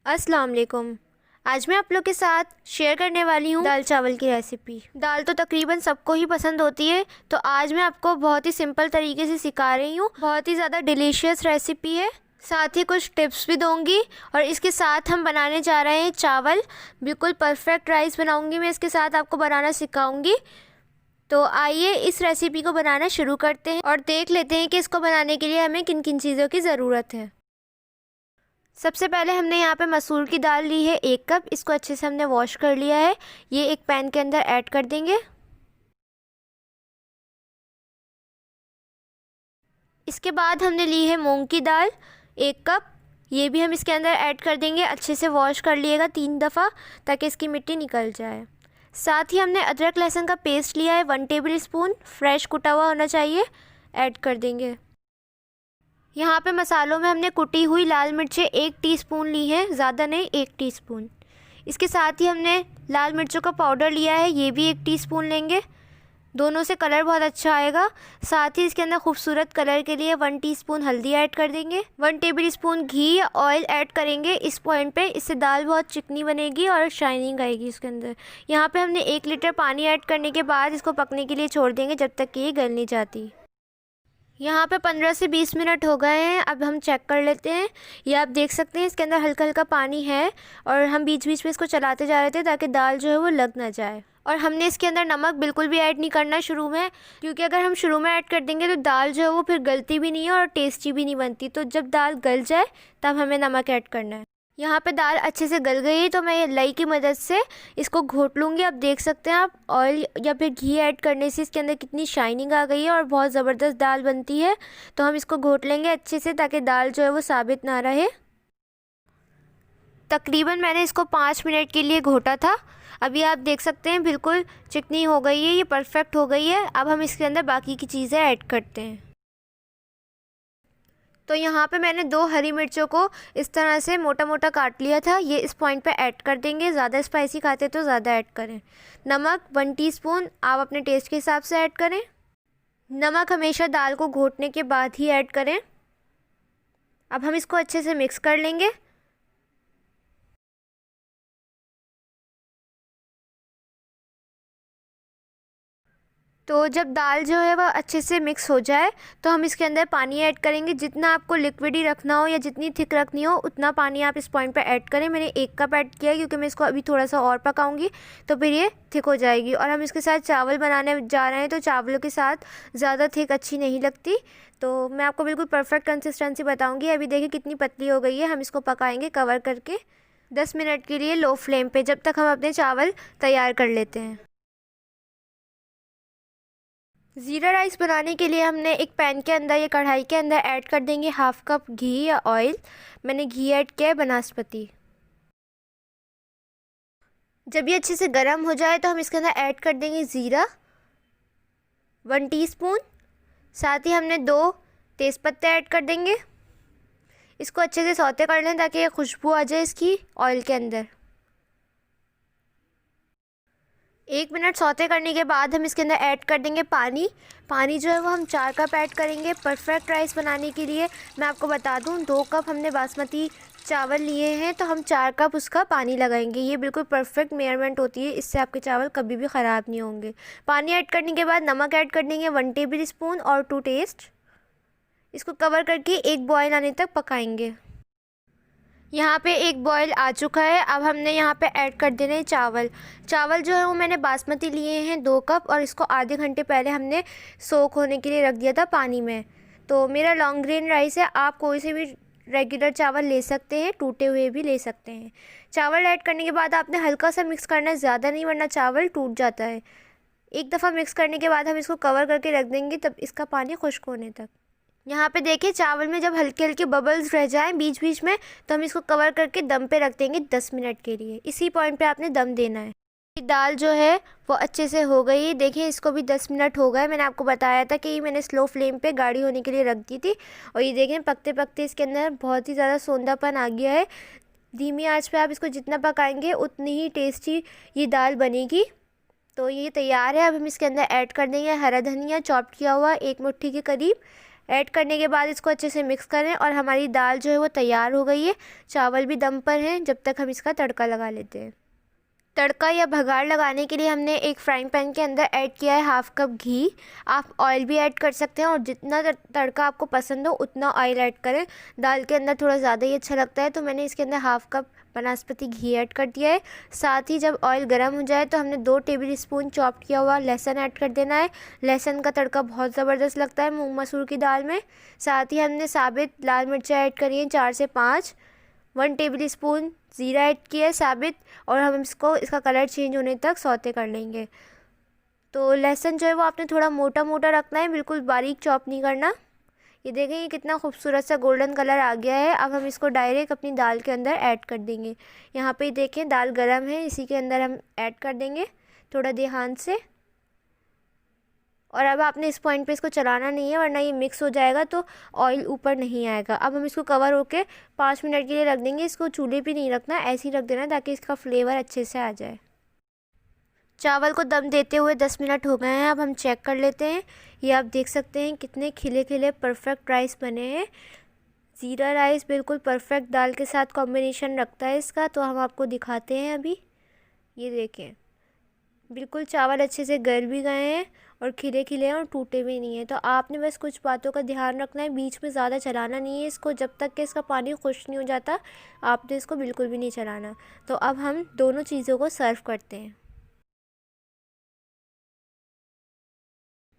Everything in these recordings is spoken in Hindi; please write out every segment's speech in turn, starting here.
अस्सलाम वालेकुम। आज मैं आप लोग के साथ शेयर करने वाली हूँ दाल चावल की रेसिपी। दाल तो तकरीबन सबको ही पसंद होती है, तो आज मैं आपको बहुत ही सिंपल तरीके से सिखा रही हूँ। बहुत ही ज़्यादा डिलीशियस रेसिपी है, साथ ही कुछ टिप्स भी दूँगी। और इसके साथ हम बनाने जा रहे हैं चावल। बिल्कुल परफेक्ट राइस बनाऊँगी मैं, इसके साथ आपको बनाना सिखाऊँगी। तो आइए इस रेसिपी को बनाना शुरू करते हैं और देख लेते हैं कि इसको बनाने के लिए हमें किन किन चीज़ों की ज़रूरत है। सबसे पहले हमने यहाँ पे मसूर की दाल ली है 1 कप। इसको अच्छे से हमने वॉश कर लिया है। ये एक पैन के अंदर ऐड कर देंगे। इसके बाद हमने ली है मूंग की दाल 1 कप। ये भी हम इसके अंदर ऐड कर देंगे। अच्छे से वॉश कर लिएगा 3 दफ़ा ताकि इसकी मिट्टी निकल जाए। साथ ही हमने अदरक लहसुन का पेस्ट लिया है 1 टेबल स्पून, फ्रेश कुटा हुआ होना चाहिए, ऐड कर देंगे। यहाँ पे मसालों में हमने कुटी हुई लाल मिर्चें 1 टीस्पून ली हैं, ज़्यादा नहीं 1 टीस्पून। इसके साथ ही हमने लाल मिर्चों का पाउडर लिया है, ये भी 1 टीस्पून लेंगे। दोनों से कलर बहुत अच्छा आएगा। साथ ही इसके अंदर खूबसूरत कलर के लिए 1 टीस्पून हल्दी ऐड कर देंगे। 1 टेबल स्पून घी या ऑयल ऐड करेंगे इस पॉइंट पे। इससे दाल बहुत चिकनी बनेगी और शाइनिंग आएगी इसके अंदर। यहाँ पे हमने 1 लीटर पानी ऐड करने के बाद इसको पकने के लिए छोड़ देंगे जब तक कि ये गल नहीं जाती। यहाँ पे 15 से 20 मिनट हो गए हैं। अब हम चेक कर लेते हैं। ये आप देख सकते हैं इसके अंदर हल्का हल्का पानी है और हम बीच बीच में इसको चलाते जा रहे थे ताकि दाल जो है वो लग ना जाए। और हमने इसके अंदर नमक बिल्कुल भी ऐड नहीं करना शुरू में, क्योंकि अगर हम शुरू में ऐड कर देंगे तो दाल जो है वो फिर गलती भी नहीं है और टेस्टी भी नहीं बनती। तो जब दाल गल जाए तब हमें नमक ऐड करना है। यहाँ पे दाल अच्छे से गल गई है, तो मैं ये लई की मदद से इसको घोट लूँगी। आप देख सकते हैं आप ऑयल या फिर घी ऐड करने से इसके अंदर कितनी शाइनिंग आ गई है और बहुत ज़बरदस्त दाल बनती है। तो हम इसको घोट लेंगे अच्छे से ताकि दाल जो है वो साबित ना रहे। तकरीबन मैंने इसको 5 मिनट के लिए घोटा था। अभी आप देख सकते हैं बिल्कुल चिकनी हो गई है, ये परफेक्ट हो गई है। अब हम इसके अंदर बाकी की चीज़ें ऐड करते हैं। तो यहाँ पे मैंने 2 हरी मिर्चों को इस तरह से मोटा मोटा काट लिया था, ये इस पॉइंट पे ऐड कर देंगे। ज़्यादा स्पाइसी खाते तो ज़्यादा ऐड करें। नमक 1 टीस्पून, आप अपने टेस्ट के हिसाब से ऐड करें। नमक हमेशा दाल को घोटने के बाद ही ऐड करें। अब हम इसको अच्छे से मिक्स कर लेंगे। तो जब दाल जो है वह अच्छे से मिक्स हो जाए तो हम इसके अंदर पानी ऐड करेंगे। जितना आपको लिक्विड ही रखना हो या जितनी थिक रखनी हो उतना पानी आप इस पॉइंट पे ऐड करें। मैंने 1 कप ऐड किया है क्योंकि मैं इसको अभी थोड़ा सा और पकाऊंगी तो फिर ये थिक हो जाएगी। और हम इसके साथ चावल बनाने जा रहे हैं, तो चावलों के साथ ज़्यादा थिक अच्छी नहीं लगती। तो मैं आपको बिल्कुल परफेक्ट कंसिस्टेंसी बताऊँगी। अभी देखिए कितनी पतली हो गई है। हम इसको पकाएँगे कवर करके 10 मिनट के लिए लो फ्लेम पर, जब तक हम अपने चावल तैयार कर लेते हैं। ज़ीरा राइस बनाने के लिए हमने एक पैन के अंदर या कढ़ाई के अंदर ऐड कर देंगे 1/2 कप घी या ऑयल। मैंने घी ऐड किया है बनास्पति। जब ये अच्छे से गर्म हो जाए तो हम इसके अंदर ऐड कर देंगे ज़ीरा 1 टीस्पून। साथ ही हमने 2 तेज़पत्ते ऐड कर देंगे। इसको अच्छे से सौते कर लें ताकि ये खुशबू आ जाए इसकी ऑयल के अंदर। 1 मिनट सौते करने के बाद हम इसके अंदर ऐड कर देंगे पानी। पानी जो है वो हम 4 कप ऐड करेंगे परफेक्ट राइस बनाने के लिए। मैं आपको बता दूं 2 कप हमने बासमती चावल लिए हैं, तो हम 4 कप उसका पानी लगाएंगे। ये बिल्कुल परफेक्ट मेजरमेंट होती है, इससे आपके चावल कभी भी ख़राब नहीं होंगे। पानी ऐड करने के बाद नमक ऐड कर देंगे 1 टेबल स्पून और टू टेस्ट। इसको कवर करके एक बॉयल आने तक पकाएंगे। यहाँ पे एक बॉयल आ चुका है। अब हमने यहाँ पे ऐड कर देने हैं चावल। चावल जो है वो मैंने बासमती लिए हैं 2 कप, और इसको आधे घंटे पहले हमने सोक होने के लिए रख दिया था पानी में। तो मेरा लॉन्ग ग्रेन राइस है, आप कोई से भी रेगुलर चावल ले सकते हैं, टूटे हुए भी ले सकते हैं। चावल ऐड करने के बाद आपने हल्का सा मिक्स करना है, ज़्यादा नहीं, वरना चावल टूट जाता है। एक दफ़ा मिक्स करने के बाद हम इसको कवर करके रख देंगे तब इसका पानी खुश्क होने तक। यहाँ पे देखिए चावल में जब हल्के हल्के बबल्स रह जाएं बीच बीच में तो हम इसको कवर करके दम पे रख देंगे 10 मिनट के लिए। इसी पॉइंट पे आपने दम देना है। दाल जो है वो अच्छे से हो गई है। देखिए इसको भी 10 मिनट हो गए। मैंने आपको बताया था कि मैंने स्लो फ्लेम पे गाढ़ी होने के लिए रख दी थी, और ये देखें पकते पकते इसके अंदर बहुत ही ज़्यादा सोंधापन आ गया है। धीमी आँच पे आप इसको जितना पकाएंगे उतनी ही टेस्टी ये दाल बनेगी। तो ये तैयार है। अब हम इसके अंदर ऐड कर देंगे हरा धनिया चॉप किया हुआ 1 मुट्ठी के करीब, ऐड करने के बाद इसको अच्छे से मिक्स करें और हमारी दाल जो है वो तैयार हो गई है। चावल भी दम पर हैं, जब तक हम इसका तड़का लगा लेते हैं। तड़का या भगाड़ लगाने के लिए हमने एक फ्राइंग पैन के अंदर ऐड किया है हाफ़ कप घी। आप ऑयल भी ऐड कर सकते हैं और जितना तड़का आपको पसंद हो उतना ऑयल ऐड करें। दाल के अंदर थोड़ा ज़्यादा ही अच्छा लगता है, तो मैंने इसके अंदर हाफ़ कप बनास्पति घी ऐड कर दिया है। साथ ही जब ऑयल गर्म हो जाए तो हमने 2 टेबल स्पून चॉप किया हुआ लहसुन ऐड कर देना है। लहसुन का तड़का बहुत ज़बरदस्त लगता है मूंग मसूर की दाल में। साथ ही हमने साबित लाल मिर्चा ऐड करी है 4 से 5। 1 टेबल स्पून ज़ीरा ऐड किया है साबित, और हम इसका कलर चेंज होने तक सौते कर लेंगे। तो लहसुन जो है वो आपने थोड़ा मोटा मोटा रखना है, बिल्कुल बारीक चॉप नहीं करना। ये देखें, ये कितना खूबसूरत सा गोल्डन कलर आ गया है। अब हम इसको डायरेक्ट अपनी दाल के अंदर ऐड कर देंगे। यहाँ पे देखें दाल गरम है, इसी के अंदर हम ऐड कर देंगे थोड़ा ध्यान से। और अब आपने इस पॉइंट पे इसको चलाना नहीं है, वरना ये मिक्स हो जाएगा तो ऑयल ऊपर नहीं आएगा। अब हम इसको कवर होके 5 मिनट के लिए रख देंगे। इसको चूल्हे पे नहीं रखना, ऐसे ही रख देना ताकि इसका फ्लेवर अच्छे से आ जाए। चावल को दम देते हुए 10 मिनट हो गए हैं। अब हम चेक कर लेते हैं। ये आप देख सकते हैं कितने खिले खिले परफेक्ट राइस बने हैं। ज़ीरा राइस बिल्कुल परफेक्ट दाल के साथ कॉम्बिनेशन रखता है इसका, तो हम आपको दिखाते हैं अभी। ये देखें, बिल्कुल चावल अच्छे से गल भी गए हैं और खिले खिले हैं और टूटे भी नहीं हैं। तो आपने बस कुछ बातों का ध्यान रखना है, बीच में ज़्यादा चलाना नहीं है इसको। जब तक कि इसका पानी खुश्क नहीं हो जाता आपने इसको बिल्कुल भी नहीं चलाना। तो अब हम दोनों चीज़ों को सर्व करते हैं।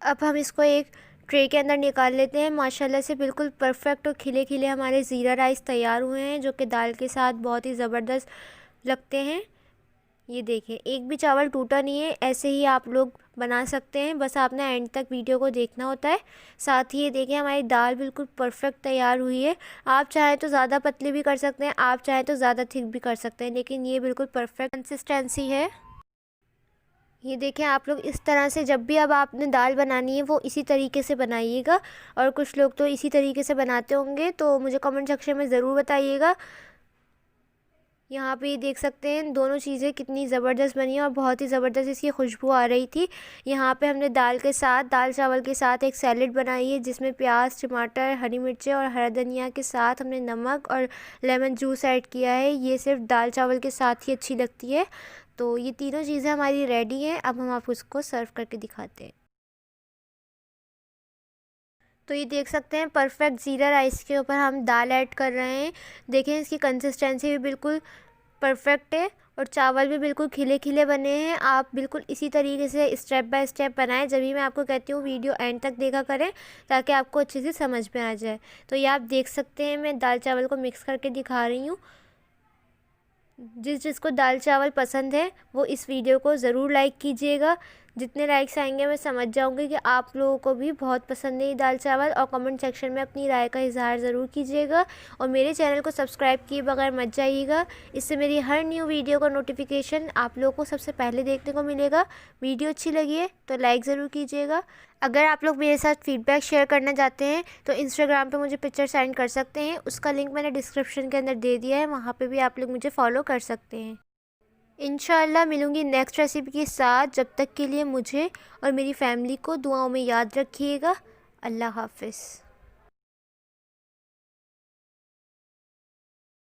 अब हम इसको एक ट्रे के अंदर निकाल लेते हैं। माशाल्लाह से बिल्कुल परफेक्ट और खिले खिले हमारे ज़ीरा राइस तैयार हुए हैं, जो कि दाल के साथ बहुत ही ज़बरदस्त लगते हैं। ये देखें, एक भी चावल टूटा नहीं है। ऐसे ही आप लोग बना सकते हैं, बस आपने एंड तक वीडियो को देखना होता है। साथ ही ये देखें, हमारी दाल बिल्कुल परफेक्ट तैयार हुई है। आप चाहें तो ज़्यादा पतली भी कर सकते हैं, आप चाहें तो ज़्यादा थिक भी कर सकते हैं, लेकिन ये बिल्कुल परफेक्ट कंसिस्टेंसी है। ये देखें, आप लोग इस तरह से जब भी अब आपने दाल बनानी है वो इसी तरीके से बनाइएगा। और कुछ लोग तो इसी तरीके से बनाते होंगे, तो मुझे कमेंट सेक्शन में ज़रूर बताइएगा। यहाँ पे ये देख सकते हैं दोनों चीज़ें कितनी ज़बरदस्त बनी है और बहुत ही ज़बरदस्त इसकी खुशबू आ रही थी। यहाँ पे हमने दाल के साथ, दाल चावल के साथ एक सैलेड बनाई है, जिसमें प्याज, टमाटर, हरी मिर्चें और हरा धनिया के साथ हमने नमक और लेमन जूस ऐड किया है। ये सिर्फ दाल चावल के साथ ही अच्छी लगती है। तो ये तीनों चीज़ें हमारी रेडी हैं। अब हम आपको इसको सर्व करके दिखाते हैं। तो ये देख सकते हैं परफेक्ट ज़ीरा राइस के ऊपर हम दाल ऐड कर रहे हैं। देखें, इसकी कंसिस्टेंसी भी बिल्कुल परफेक्ट है और चावल भी बिल्कुल खिले खिले बने हैं। आप बिल्कुल इसी तरीके से स्टेप बाय स्टेप बनाएं। जब भी मैं आपको कहती हूँ वीडियो एंड तक देखा करें, ताकि आपको अच्छे से समझ में आ जाए। तो ये आप देख सकते हैं, मैं दाल चावल को मिक्स करके दिखा रही हूँ। जिसको दाल चावल पसंद है वो इस वीडियो को ज़रूर लाइक कीजिएगा। जितने लाइक्स आएंगे मैं समझ जाऊंगी कि आप लोगों को भी बहुत पसंद है ये दाल चावल। और कमेंट सेक्शन में अपनी राय का इजहार ज़रूर कीजिएगा। और मेरे चैनल को सब्सक्राइब किए बगैर मत जाइएगा, इससे मेरी हर न्यू वीडियो का नोटिफिकेशन आप लोगों को सबसे पहले देखने को मिलेगा। वीडियो अच्छी लगी है तो लाइक ज़रूर कीजिएगा। अगर आप लोग मेरे साथ फीडबैक शेयर करना चाहते हैं तो इंस्टाग्राम पे मुझे पिक्चर सेंड कर सकते हैं, उसका लिंक मैंने डिस्क्रिप्शन के अंदर दे दिया है, वहाँ पे भी आप लोग मुझे फॉलो कर सकते हैं। इंशाअल्लाह मिलूँगी नेक्स्ट रेसिपी के साथ। जब तक के लिए मुझे और मेरी फैमिली को दुआओं में याद रखिएगा। अल्लाह हाफ़िज़।